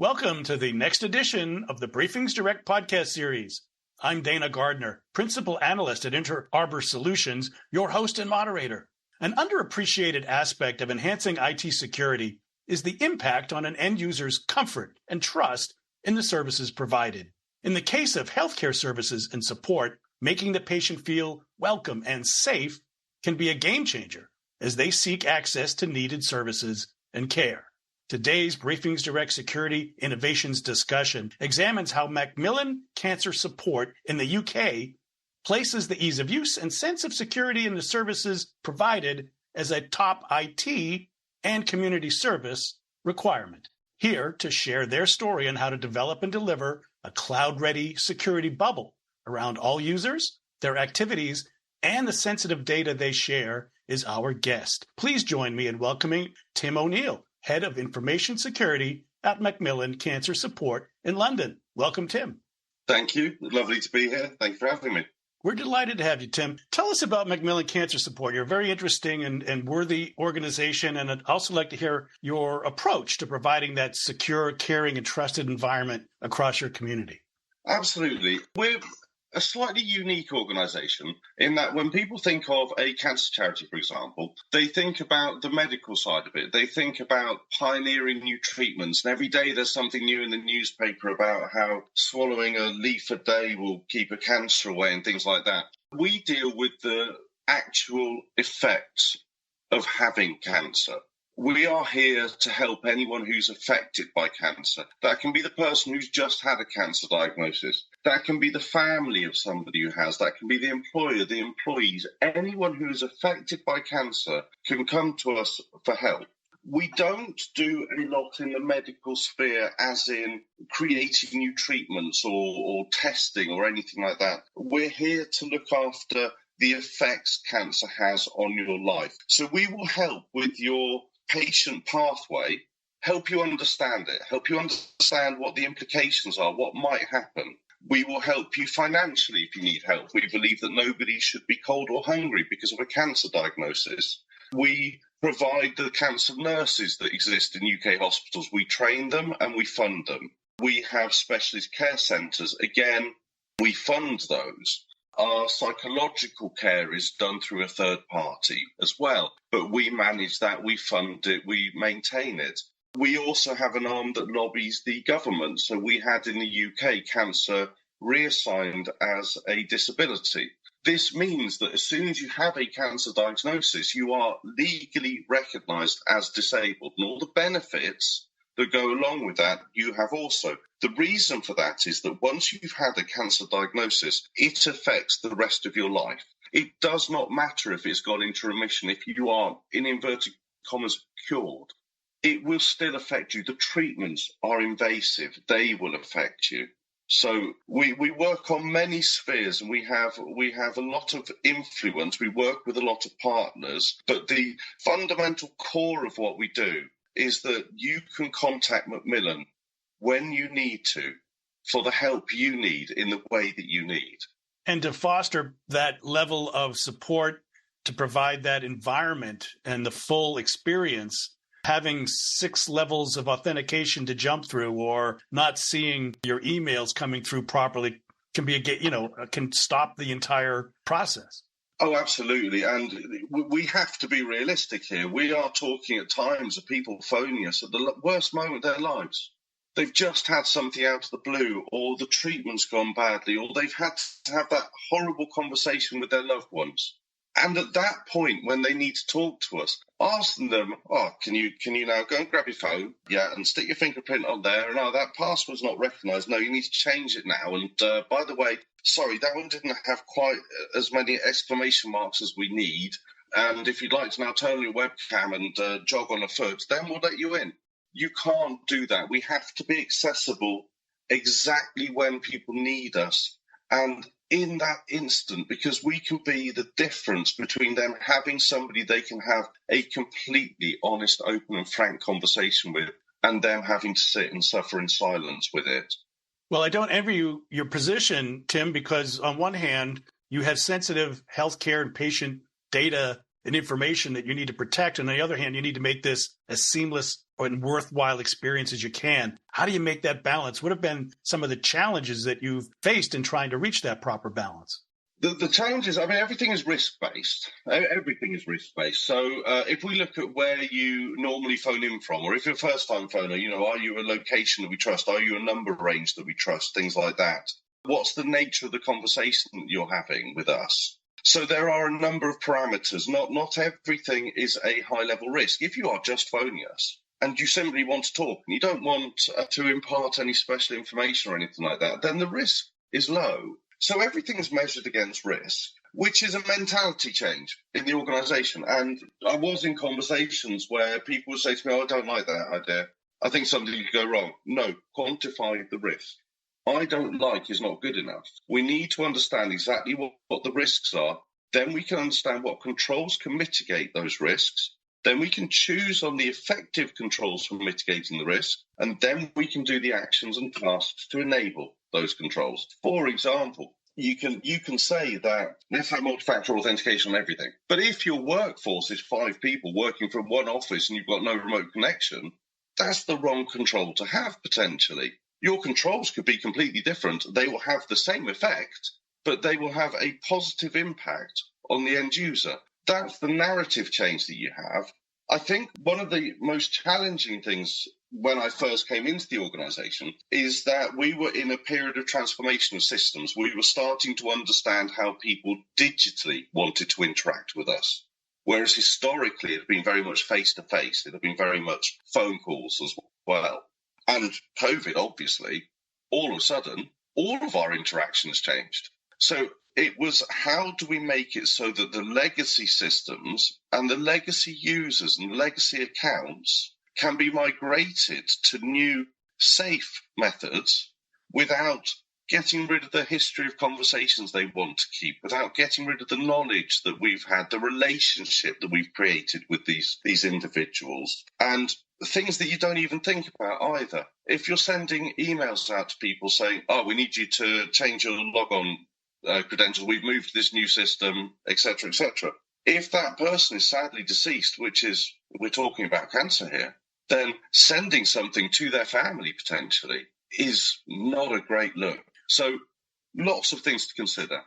Welcome to the next edition of the Briefings Direct podcast series. I'm Dana Gardner, Principal Analyst at Inter Arbor Solutions, your host and moderator. An underappreciated aspect of enhancing IT security is the impact on an end user's comfort and trust in the services provided. In the case of healthcare services and support, making the patient feel welcome and safe can be a game changer as they seek access to needed services and care. Today's Briefings Direct Security Innovations discussion examines how Macmillan Cancer Support in the UK places the ease of use and sense of security in the services provided as a top IT and community service requirement. Here to share their story on how to develop and deliver a cloud-ready security bubble around all users, their activities, and the sensitive data they share is our guest. Please join me in welcoming Tim O'Neill, Head of Information Security at Macmillan Cancer Support in London. Welcome, Tim. Thank you. Lovely to be here. Thank you for having me. We're delighted to have you, Tim. Tell us about Macmillan Cancer Support. You're a very interesting and worthy organization, and I'd also like to hear your approach to providing that secure, caring, and trusted environment across your community. Absolutely. We're a slightly unique organisation in that when people think of a cancer charity, for example, they think about the medical side of it. They think about pioneering new treatments. And every day there's something new in the newspaper about how swallowing a leaf a day will keep a cancer away and things like that. We deal with the actual effects of having cancer. We are here to help anyone who's affected by cancer. That can be the person who's just had a cancer diagnosis. That can be the family of somebody who has. That can be the employer, the employees. Anyone who is affected by cancer can come to us for help. We don't do a lot in the medical sphere, as in creating new treatments or testing or anything like that. We're here to look after the effects cancer has on your life. So we will help with your patient pathway, help you understand it, help you understand what the implications are, what might happen. We will help you financially if you need help. We believe that nobody should be cold or hungry because of a cancer diagnosis. We provide the cancer nurses that exist in UK hospitals. We train them and we fund them. We have specialist care centres. Again, we fund those. Our psychological care is done through a third party as well, but we manage that, we fund it, we maintain it. We also have an arm that lobbies the government. So we had in the UK cancer reassigned as a disability. This means that as soon as you have a cancer diagnosis, you are legally recognised as disabled, and all the benefits that go along with that, you have also. The reason for that is that once you've had a cancer diagnosis, it affects the rest of your life. It does not matter if it's gone into remission, if you are, in inverted commas, cured. It will still affect you. The treatments are invasive. They will affect you. So we work on many spheres, and we have a lot of influence. We work with a lot of partners, but the fundamental core of what we do is that you can contact Macmillan when you need to for the help you need in the way that you need. And to foster that level of support, to provide that environment and the full experience, having 6 levels of authentication to jump through or not seeing your emails coming through properly can stop the entire process. Oh, absolutely. And we have to be realistic here. We are talking at times of people phoning us at the worst moment of their lives. They've just had something out of the blue, or the treatment's gone badly, or they've had to have that horrible conversation with their loved ones. And at that point, when they need to talk to us, ask them, can you now go and grab your phone? Yeah, and stick your fingerprint on there. And that password's not recognised. No, you need to change it now. And by the way, sorry, that one didn't have quite as many exclamation marks as we need. And if you'd like to now turn on your webcam and jog on a foot, then we'll let you in. You can't do that. We have to be accessible exactly when people need us. And in that instant, because we can be the difference between them having somebody they can have a completely honest, open and frank conversation with, and them having to sit and suffer in silence with it. Well, I don't envy you your position, Tim, because on one hand, you have sensitive healthcare and patient data and information that you need to protect. And on the other hand, you need to make this as seamless and worthwhile experience as you can. How do you make that balance? What have been some of the challenges that you've faced in trying to reach that proper balance? The challenge is, everything is risk-based. Everything is risk-based. So if we look at where you normally phone in from, or if you're a first-time phoner, are you a location that we trust? Are you a number range that we trust? Things like that. What's the nature of the conversation that you're having with us? So there are a number of parameters. Not everything is a high-level risk. If you are just phoning us and you simply want to talk and you don't want to impart any special information or anything like that, then the risk is low. So everything is measured against risk, which is a mentality change in the organisation. And I was in conversations where people would say to me, I don't like that idea. I think something could go wrong. No, quantify the risk. I don't like is not good enough. We need to understand exactly what the risks are. Then we can understand what controls can mitigate those risks. Then we can choose on the effective controls for mitigating the risk. And then we can do the actions and tasks to enable those controls. For example, you can say that let's have multi-factor authentication on everything. But if your workforce is 5 people working from one office and you've got no remote connection, that's the wrong control to have potentially. Your controls could be completely different. They will have the same effect, but they will have a positive impact on the end user. That's the narrative change that you have. I think one of the most challenging things when I first came into the organisation is that we were in a period of transformation of systems. We were starting to understand how people digitally wanted to interact with us, whereas historically it had been very much face-to-face. It had been very much phone calls as well. And COVID, obviously, all of a sudden, all of our interaction has changed. So it was, how do we make it so that the legacy systems and the legacy users and legacy accounts can be migrated to new safe methods without getting rid of the history of conversations they want to keep, without getting rid of the knowledge that we've had, the relationship that we've created with these individuals, and things that you don't even think about either. If you're sending emails out to people saying, we need you to change your logon credentials, we've moved to this new system, etc., etc. If that person is sadly deceased, which is, we're talking about cancer here, then sending something to their family potentially is not a great look. So lots of things to consider.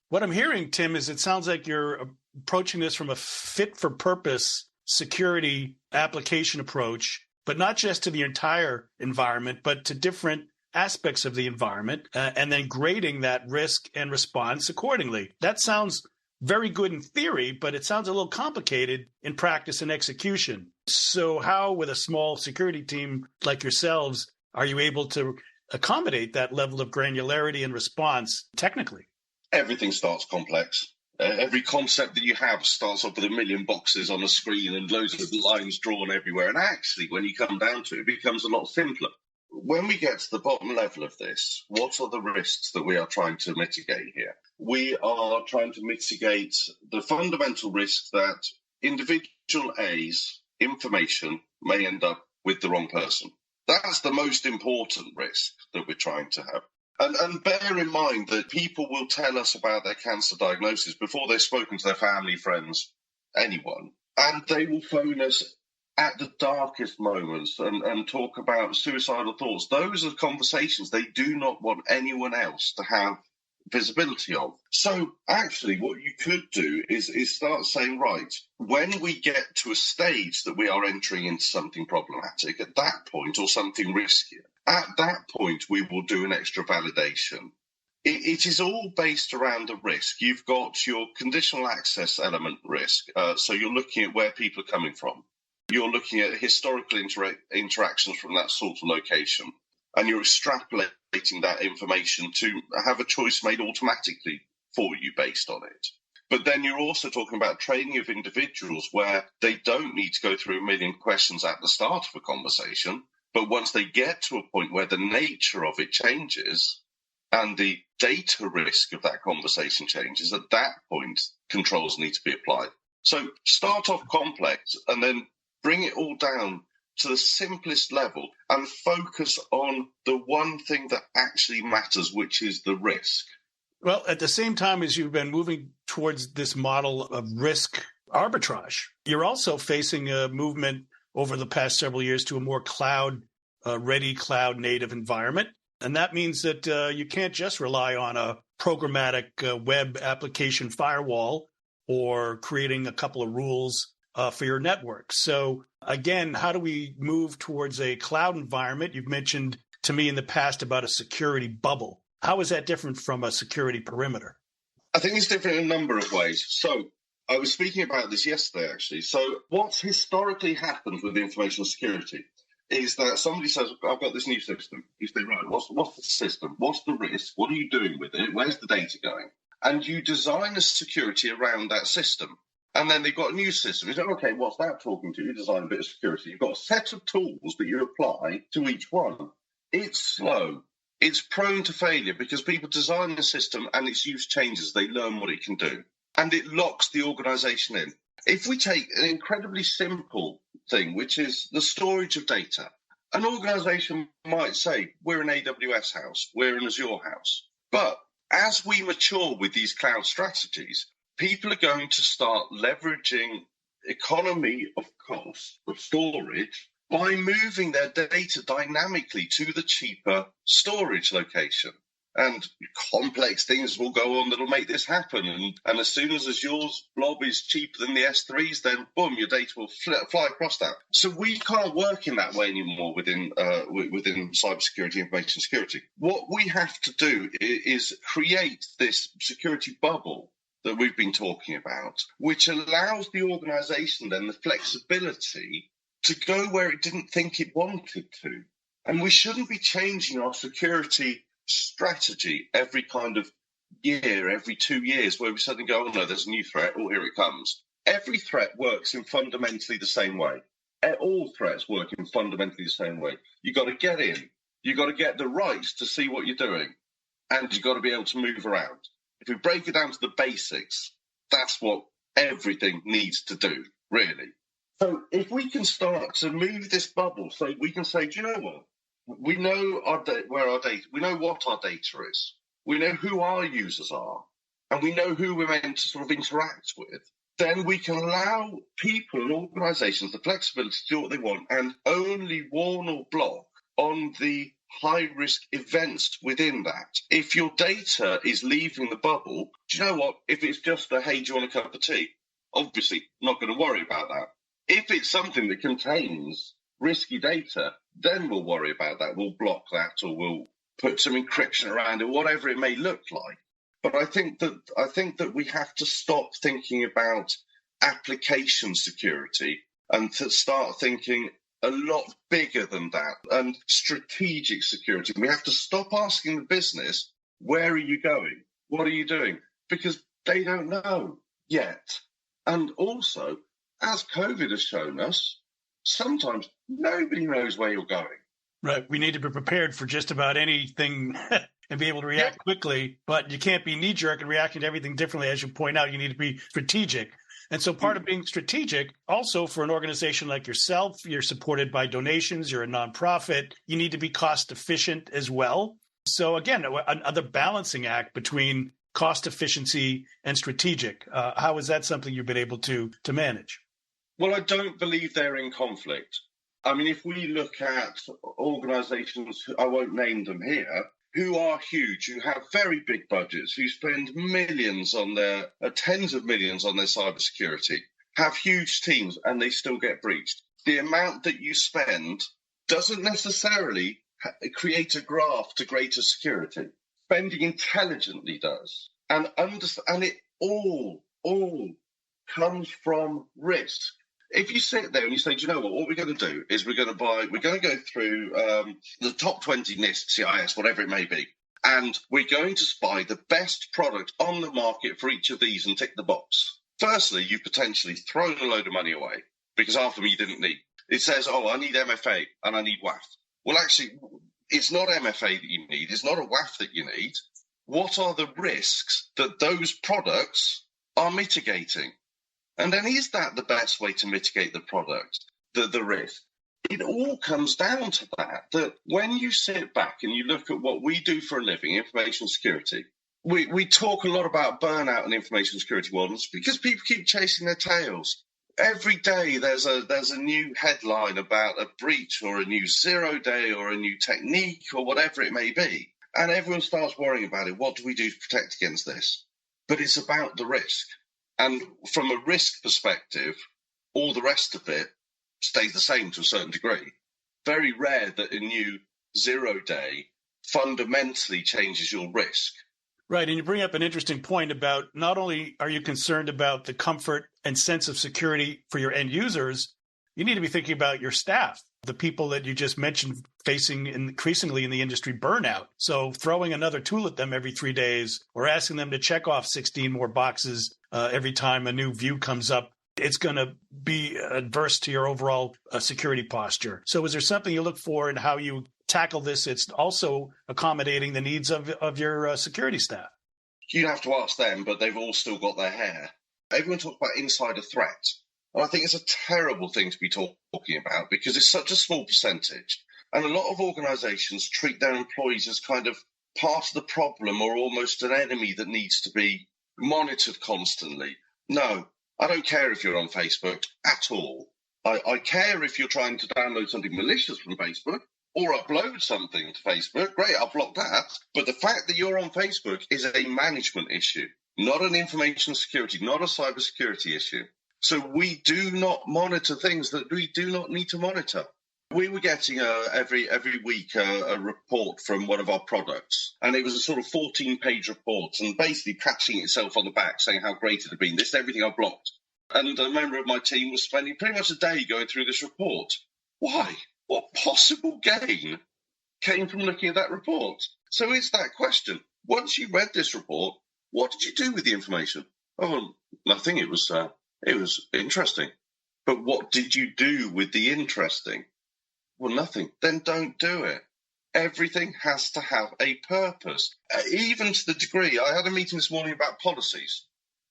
What I'm hearing, Tim, is it sounds like you're approaching this from a fit-for-purpose security application approach, but not just to the entire environment, but to different aspects of the environment, and then grading that risk and response accordingly. That sounds very good in theory, but it sounds a little complicated in practice and execution. So how, with a small security team like yourselves, are you able to accommodate that level of granularity and response technically? Everything starts complex. Every concept that you have starts off with a million boxes on a screen and loads of lines drawn everywhere. And actually, when you come down to it, it becomes a lot simpler. When we get to the bottom level of this, what are the risks that we are trying to mitigate here? We are trying to mitigate the fundamental risk that individual A's information may end up with the wrong person. That's the most important risk that we're trying to have. And bear in mind that people will tell us about their cancer diagnosis before they've spoken to their family, friends, anyone. And they will phone us at the darkest moments and talk about suicidal thoughts. Those are conversations they do not want anyone else to have visibility of. So actually what you could do is start saying, right, when we get to a stage that we are entering into something problematic at that point, or something riskier, at that point we will do an extra validation. It is all based around the risk. You've got your conditional access element risk. So you're looking at where people are coming from. You're looking at historical interactions from that sort of location, and you're extrapolating that information to have a choice made automatically for you based on it. But then you're also talking about training of individuals where they don't need to go through a million questions at the start of a conversation, but once they get to a point where the nature of it changes and the data risk of that conversation changes, at that point, controls need to be applied. So start off complex and then bring it all down to the simplest level and focus on the one thing that actually matters, which is the risk. Well, at the same time as you've been moving towards this model of risk arbitrage, you're also facing a movement over the past several years to a more cloud-ready, cloud-native environment. And that means that you can't just rely on a programmatic web application firewall or creating a couple of rules for your network. So again, how do we move towards a cloud environment? You've mentioned to me in the past about a security bubble. How is that different from a security perimeter? I think it's different in a number of ways. So I was speaking about this yesterday, actually. So what's historically happened with information security is that somebody says, I've got this new system. You say, right, what's the system? What's the risk? What are you doing with it? Where's the data going? And you design a security around that system. And then they've got a new system. You say, okay, what's that talking to? You design a bit of security. You've got a set of tools that you apply to each one. It's slow. It's prone to failure because people design the system and its use changes. They learn what it can do. And it locks the organization in. If we take an incredibly simple thing, which is the storage of data, an organization might say, we're an AWS house, we're an Azure house. But as we mature with these cloud strategies, people are going to start leveraging economy of cost of storage by moving their data dynamically to the cheaper storage location. And complex things will go on that'll make this happen. And as soon as Azure's blob is cheaper than the S3s, then boom, your data will fly across that. So we can't work in that way anymore within cybersecurity, information security. What we have to do is create this security bubble that we've been talking about, which allows the organization then the flexibility to go where it didn't think it wanted to. And we shouldn't be changing our security strategy every kind of year, every 2 years, where we suddenly go, oh no, there's a new threat, oh, here it comes. Every threat works in fundamentally the same way. All threats work in fundamentally the same way. You've got to get in, you've got to get the rights to see what you're doing, and you've got to be able to move around. If we break it down to the basics, that's what everything needs to do, really. So if we can start to move this bubble, so we can say, do you know what? We know where our data, we know what our data is. We know who our users are, and we know who we're meant to sort of interact with. Then we can allow people and organizations the flexibility to do what they want and only warn or block on the high-risk events within that. If your data is leaving the bubble, do you know what? If it's just a, hey, do you want a cup of tea? Obviously, not going to worry about that. If it's something that contains risky data, then we'll worry about that. We'll block that, or we'll put some encryption around it, whatever it may look like. But I think that we have to stop thinking about application security and to start thinking a lot bigger than that, and strategic security. We have to stop asking the business, where are you going? What are you doing? Because they don't know yet. And also, as COVID has shown us, sometimes nobody knows where you're going. Right. We need to be prepared for just about anything and be able to react quickly, but you can't be knee-jerk and reacting to everything differently. As you point out, you need to be strategic. And so part of being strategic, also for an organization like yourself, you're supported by donations, you're a nonprofit, you need to be cost efficient as well. So again, another balancing act between cost efficiency and strategic. How is that something you've been able to manage? Well, I don't believe they're in conflict. I mean, if we look at organizations, I won't name them here, who are huge, who have very big budgets, who spend millions on their, tens of millions on their cybersecurity, have huge teams, and they still get breached. The amount that you spend doesn't necessarily create a graph to greater security. Spending intelligently does. And it all comes from risk. If you sit there and you say, do you know what we're going to do is we're going to go through the top 20 NIST, CIS, whatever it may be, and we're going to spy the best product on the market for each of these and tick the box. Firstly, you potentially thrown a load of money away because half of them you didn't need. It says, oh, I need MFA and I need WAF. Well, actually, it's not MFA that you need. It's not a WAF that you need. What are the risks that those products are mitigating? And then is that the best way to mitigate the product, the risk? It all comes down to that when you sit back and you look at what we do for a living, information security, we talk a lot about burnout in information security world because people keep chasing their tails. Every day there's a new headline about a breach or a new 0 day or a new technique or whatever it may be. And everyone starts worrying about it. What do we do to protect against this? But it's about the risk. And from a risk perspective, all the rest of it stays the same to a certain degree. Very rare that a new 0 day fundamentally changes your risk. Right. And you bring up an interesting point about not only are you concerned about the comfort and sense of security for your end users, you need to be thinking about your staff, the people that you just mentioned facing increasingly in the industry burnout. So throwing another tool at them every 3 days or asking them to check off 16 more boxes every time a new view comes up, it's going to be adverse to your overall security posture. So is there something you look for in how you tackle this? It's also accommodating the needs of your security staff. You'd have to ask them, but they've all still got their hair. Everyone talks about insider threat. And I think it's a terrible thing to be talking about because it's such a small percentage. And a lot of organizations treat their employees as kind of part of the problem or almost an enemy that needs to be monitored constantly. No, I don't care if you're on Facebook at all. I care if you're trying to download something malicious from Facebook or upload something to Facebook. Great, I'll block that. But the fact that you're on Facebook is a management issue, not an information security, not a cybersecurity issue. So we do not monitor things that we do not need to monitor. We were getting every week a report from one of our products, and it was a sort of 14-page report and basically patching itself on the back saying how great it had been. This is everything I blocked. And a member of my team was spending pretty much a day going through this report. Why? What possible gain came from looking at that report? So it's that question. Once you read this report, what did you do with the information? Oh, nothing. It was interesting. But what did you do with the interesting? Well, nothing. Then don't do it. Everything has to have a purpose, even to the degree. I had a meeting this morning about policies.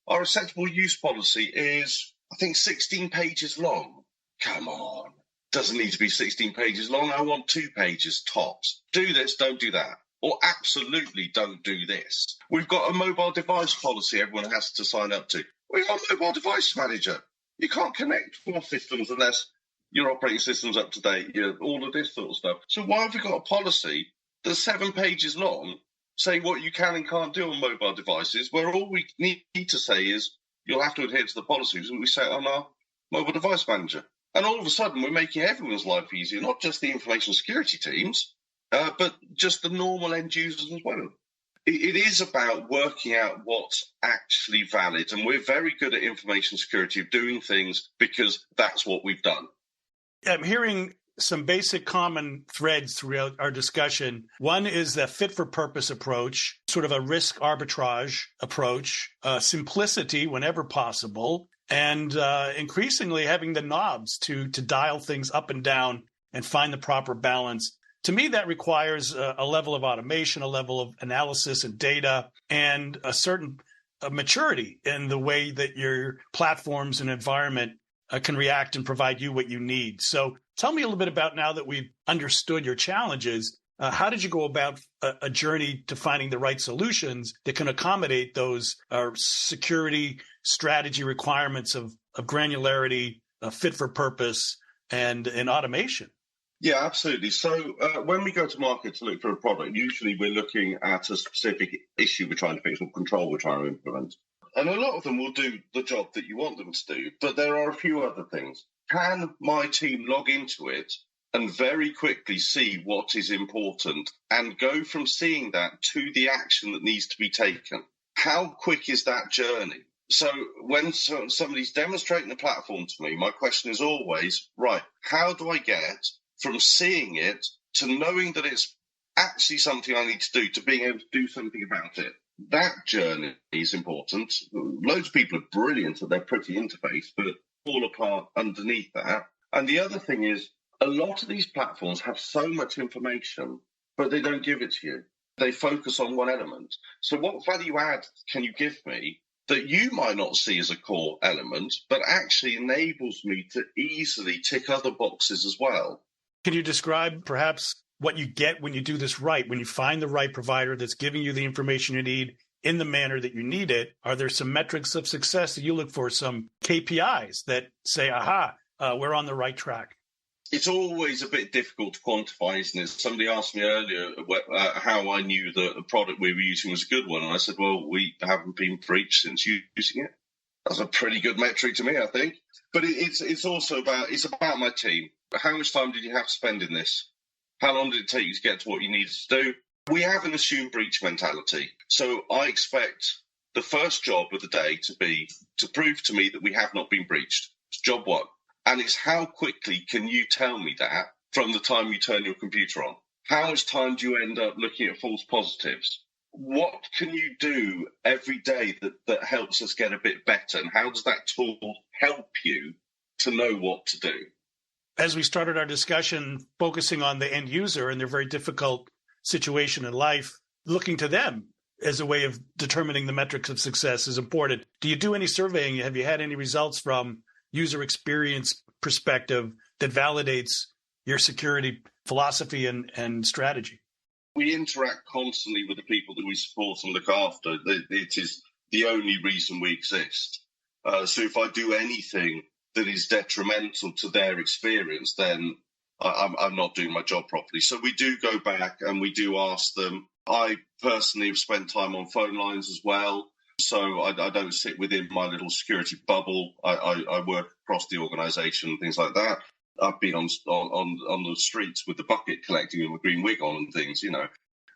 Our acceptable use policy is, I think, 16 pages long. Come on. Doesn't need to be 16 pages long. I want 2 pages tops. Do this, don't do that. Or absolutely don't do this. We've got a mobile device policy everyone has to sign up to. We've got a mobile device manager. You can't connect 4 systems unless your operating system's up to date, all of this sort of stuff. So why have we got a policy that's 7 pages long saying what you can and can't do on mobile devices, where all we need to say is you'll have to adhere to the policies that we set on our mobile device manager? And all of a sudden, we're making everyone's life easier, not just the information security teams, but just the normal end users as well. It is about working out what's actually valid. And we're very good at information security of doing things because that's what we've done. I'm hearing some basic common threads throughout our discussion. One is the fit-for-purpose approach, sort of a risk arbitrage approach, simplicity whenever possible, and increasingly having the knobs to dial things up and down and find the proper balance. To me, that requires a level of automation, a level of analysis and data, and a certain maturity in the way that your platforms and environment can react and provide you what you need. So tell me a little bit about, now that we've understood your challenges, how did you go about a journey to finding the right solutions that can accommodate those security strategy requirements of granularity, fit for purpose, and automation? Yeah, absolutely. So when we go to market to look for a product, usually we're looking at a specific issue we're trying to fix or control we're trying to implement. And a lot of them will do the job that you want them to do, but there are a few other things. Can my team log into it and very quickly see what is important and go from seeing that to the action that needs to be taken? How quick is that journey? So when somebody's demonstrating the platform to me, my question is always, right, how do I get from seeing it to knowing that it's actually something I need to do, to being able to do something about it? That journey is important. Loads of people are brilliant at their pretty interface, but fall apart underneath that. And the other thing is, a lot of these platforms have so much information, but they don't give it to you. They focus on one element. So what value add can you give me that you might not see as a core element, but actually enables me to easily tick other boxes as well? Can you describe perhaps what you get when you do this right, when you find the right provider that's giving you the information you need in the manner that you need it? Are there some metrics of success that you look for, some KPIs that say, we're on the right track? It's always a bit difficult to quantify, isn't it? Somebody asked me earlier how I knew that the product we were using was a good one. And I said, well, we haven't been breached since using it. That's a pretty good metric to me, I think. But it's also about my team. How much time did you have to spend in this? How long did it take you to get to what you needed to do? We have an assumed breach mentality. So I expect the first job of the day to be to prove to me that we have not been breached. It's job one. And it's how quickly can you tell me that from the time you turn your computer on? How much time do you end up looking at false positives? What can you do every day that helps us get a bit better? And how does that tool help you to know what to do? As we started our discussion, focusing on the end user and their very difficult situation in life, looking to them as a way of determining the metrics of success is important. Do you do any surveying? Have you had any results from user experience perspective that validates your security philosophy and strategy? We interact constantly with the people that we support and look after. It is the only reason we exist. So if I do anything that is detrimental to their experience, then I'm not doing my job properly. So we do go back and we do ask them. I personally have spent time on phone lines as well. So I don't sit within my little security bubble. I work across the organisation and things like that. I've been on the streets with the bucket collecting and the green wig on and things, you know.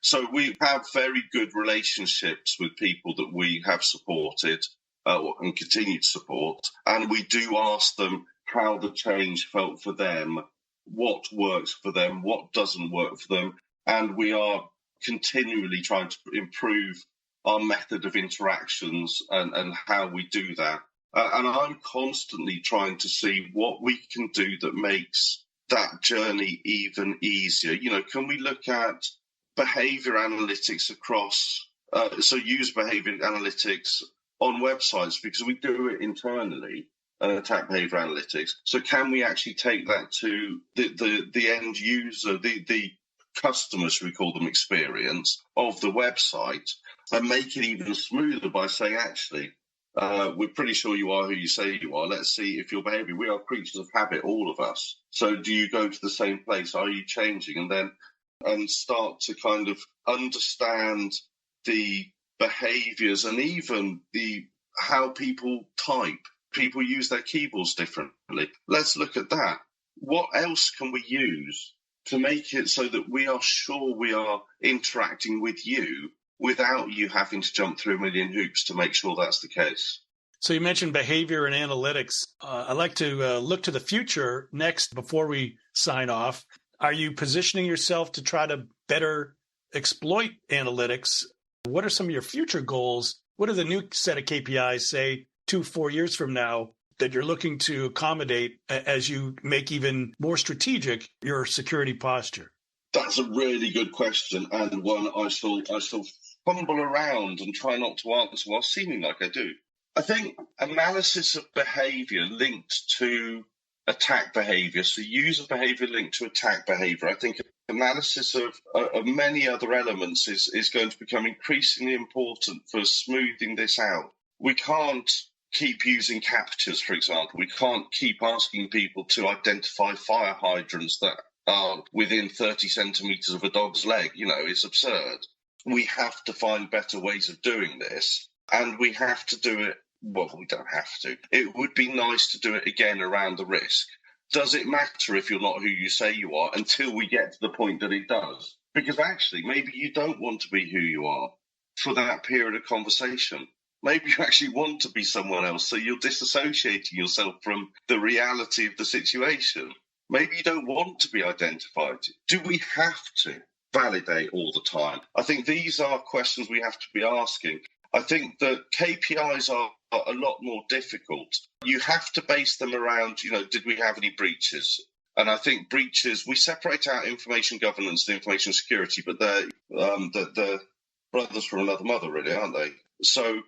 So we have very good relationships with people that we have supported and continue to support. And we do ask them how the change felt for them, what works for them, what doesn't work for them. And we are continually trying to improve our method of interactions and how we do that. And I'm constantly trying to see what we can do that makes that journey even easier. You know, can we look at behavior analytics across, so user behavior analytics on websites, because we do it internally, attack behavior analytics. So can we actually take that to the end user, the customer, should we call them, experience of the website, and make it even smoother by saying, actually, we're pretty sure you are who you say you are. Let's see if your behavior, we are creatures of habit, all of us. So do you go to the same place? Are you changing? And start to kind of understand the behaviors and even how people type. People use their keyboards differently. Let's look at that. What else can we use to make it so that we are sure we are interacting with you without you having to jump through a million hoops to make sure that's the case? So you mentioned behavior and analytics. I'd like to look to the future next before we sign off. Are you positioning yourself to try to better exploit analytics? What are some of your future goals? What are the new set of KPIs, say, 2-4 years from now, that you're looking to accommodate as you make even more strategic your security posture? That's a really good question, and one I shall fumble around and try not to answer while seeming like I do. I think analysis of behavior linked to attack behavior, so user behavior linked to attack behavior. I think analysis of many other elements is going to become increasingly important for smoothing this out. We can't keep using captures, for example. We can't keep asking people to identify fire hydrants that are within 30 centimetres of a dog's leg. You know, it's absurd. We have to find better ways of doing this, and we have to do it. Well, we don't have to. It would be nice to do it again around the risk. Does it matter if you're not who you say you are until we get to the point that it does? Because actually, maybe you don't want to be who you are for that period of conversation. Maybe you actually want to be someone else, so you're disassociating yourself from the reality of the situation. Maybe you don't want to be identified. Do we have to validate all the time? I think these are questions we have to be asking. I think that KPIs are a lot more difficult. You have to base them around, you know, did we have any breaches? And I think breaches, we separate out information governance and information security, but they're brothers from another mother, really, aren't they? So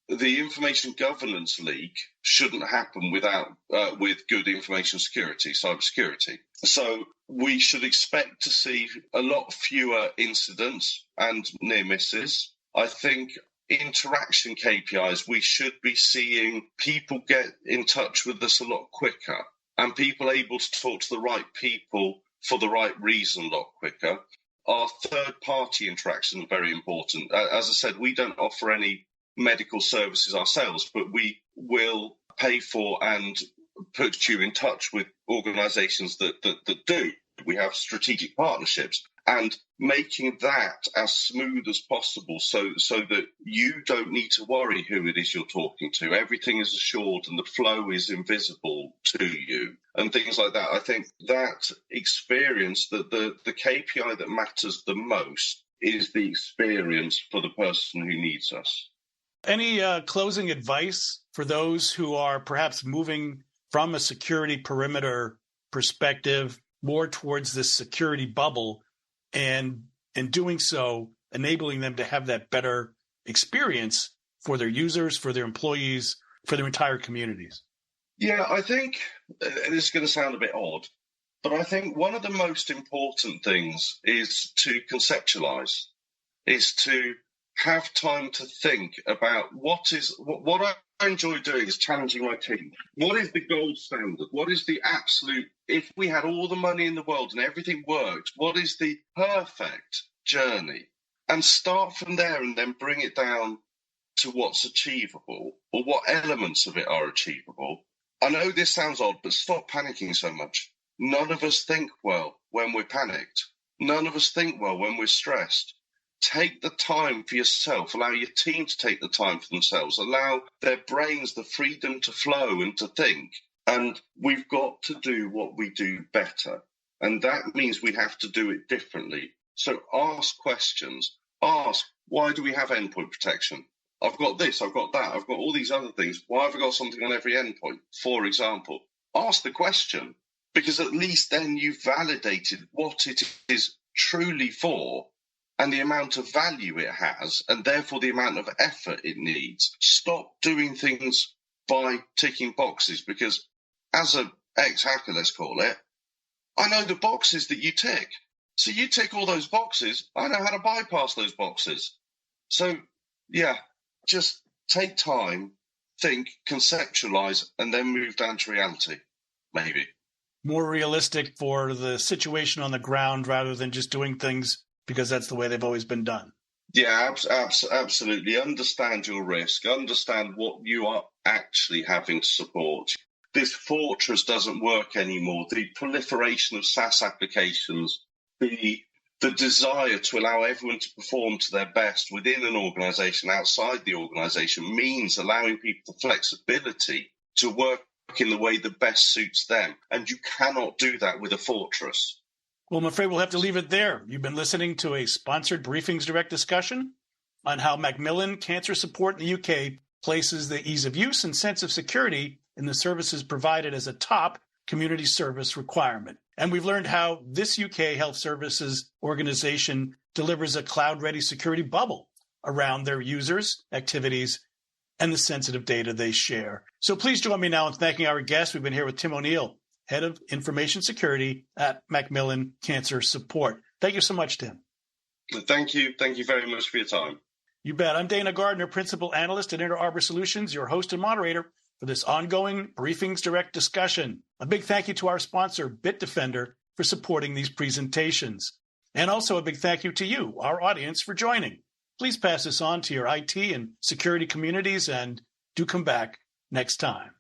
the information governance leak shouldn't happen with good information security, cybersecurity. So we should expect to see a lot fewer incidents and near misses. I think interaction KPIs, we should be seeing people get in touch with us a lot quicker and people able to talk to the right people for the right reason a lot quicker. Our third-party interaction is very important. As I said, we don't offer any medical services ourselves, but we will pay for and put you in touch with organisations that do. We have strategic partnerships, and making that as smooth as possible so that you don't need to worry who it is you're talking to. Everything is assured and the flow is invisible to you and things like that. I think that experience, that the KPI that matters the most is the experience for the person who needs us. Any closing advice for those who are perhaps moving from a security perimeter perspective more towards this security bubble, and in doing so, enabling them to have that better experience for their users, for their employees, for their entire communities? Yeah, I think this is going to sound a bit odd, but I think one of the most important things is to conceptualize, is to have time to think about what I enjoy doing is challenging my team. What is the gold standard? What is the absolute, if we had all the money in the world and everything worked, what is the perfect journey? And start from there and then bring it down to what's achievable or what elements of it are achievable. I know this sounds odd, but stop panicking so much. None of us think well when we're panicked. None of us think well when we're stressed. Take the time for yourself. Allow your team to take the time for themselves. Allow their brains the freedom to flow and to think. And we've got to do what we do better. And that means we have to do it differently. So ask questions. Ask, why do we have endpoint protection? I've got this, I've got that, I've got all these other things. Why have I got something on every endpoint, for example? Ask the question, because at least then you've validated what it is truly for and the amount of value it has, and therefore the amount of effort it needs. Stop doing things by ticking boxes, because as an ex-hacker, let's call it, I know the boxes that you tick. So you tick all those boxes, I know how to bypass those boxes. So, yeah, just take time, think, conceptualize, and then move down to reality, maybe. More realistic for the situation on the ground rather than just doing things because that's the way they've always been done. Yeah, absolutely. Understand your risk. Understand what you are actually having to support. This fortress doesn't work anymore. The proliferation of SaaS applications, the desire to allow everyone to perform to their best within an organization, outside the organization, means allowing people the flexibility to work in the way that best suits them. And you cannot do that with a fortress. Well, I'm afraid we'll have to leave it there. You've been listening to a sponsored Briefings Direct discussion on how Macmillan Cancer Support in the UK places the ease of use and sense of security in the services provided as a top community service requirement. And we've learned how this UK health services organization delivers a cloud-ready security bubble around their users, activities, and the sensitive data they share. So please join me now in thanking our guests. We've been here with Tim O'Neill, Head of Information Security at Macmillan Cancer Support. Thank you so much, Tim. Thank you. Thank you very much for your time. You bet. I'm Dana Gardner, Principal Analyst at Inter Arbor Solutions, your host and moderator for this ongoing Briefings Direct discussion. A big thank you to our sponsor, Bitdefender, for supporting these presentations. And also a big thank you to you, our audience, for joining. Please pass this on to your IT and security communities, and do come back next time.